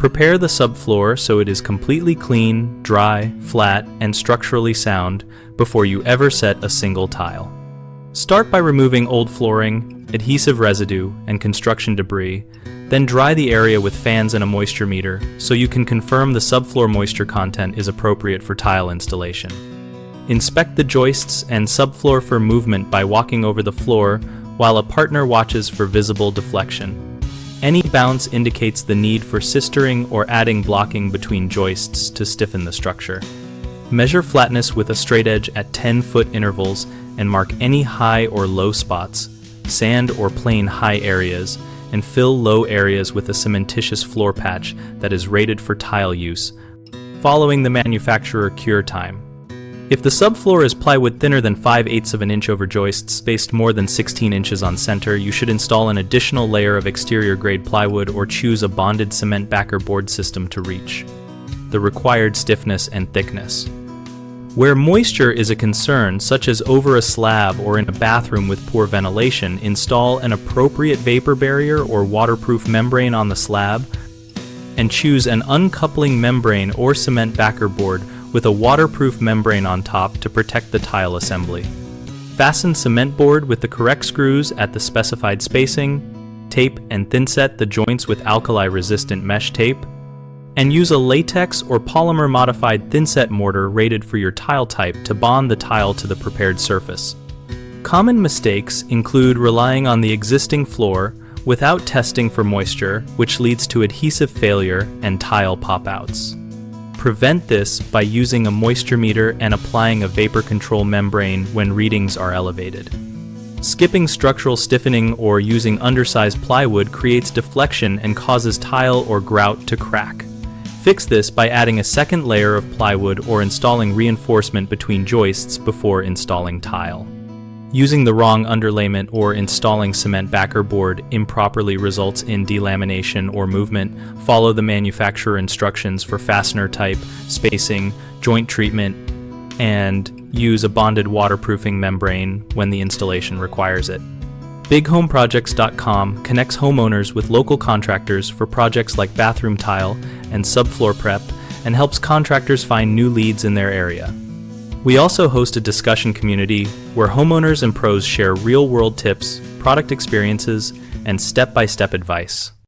Prepare the subfloor so it is completely clean, dry, flat, and structurally sound before you ever set a single tile. Start by removing old flooring, adhesive residue, and construction debris, then dry the area with fans and a moisture meter so you can confirm the subfloor moisture content is appropriate for tile installation. Inspect the joists and subfloor for movement by walking over the floor while a partner watches for visible deflection. Any bounce indicates the need for sistering or adding blocking between joists to stiffen the structure. Measure flatness with a straight edge at 10-foot intervals and mark any high or low spots, sand or plain high areas, and fill low areas with a cementitious floor patch that is rated for tile use, following the manufacturer cure time. If the subfloor is plywood thinner than 5/8 of an inch over joists spaced more than 16 inches on center, you should install an additional layer of exterior grade plywood or choose a bonded cement backer board system to reach the required stiffness and thickness. Where moisture is a concern, such as over a slab or in a bathroom with poor ventilation, install an appropriate vapor barrier or waterproof membrane on the slab, and choose an uncoupling membrane or cement backer board with a waterproof membrane on top to protect the tile assembly. Fasten cement board with the correct screws at the specified spacing, tape and thinset the joints with alkali-resistant mesh tape, and use a latex or polymer modified thinset mortar rated for your tile type to bond the tile to the prepared surface. Common mistakes include relying on the existing floor without testing for moisture, which leads to adhesive failure and tile pop-outs. Prevent this by using a moisture meter and applying a vapor control membrane when readings are elevated. Skipping structural stiffening or using undersized plywood creates deflection and causes tile or grout to crack. Fix this by adding a second layer of plywood or installing reinforcement between joists before installing tile. Using the wrong underlayment or installing cement backer board improperly results in delamination or movement. Follow the manufacturer instructions for fastener type, spacing, joint treatment, and use a bonded waterproofing membrane when the installation requires it. BigHomeProjects.com connects homeowners with local contractors for projects like bathroom tile and subfloor prep and helps contractors find new leads in their area. We also host a discussion community where homeowners and pros share real-world tips, product experiences, and step-by-step advice.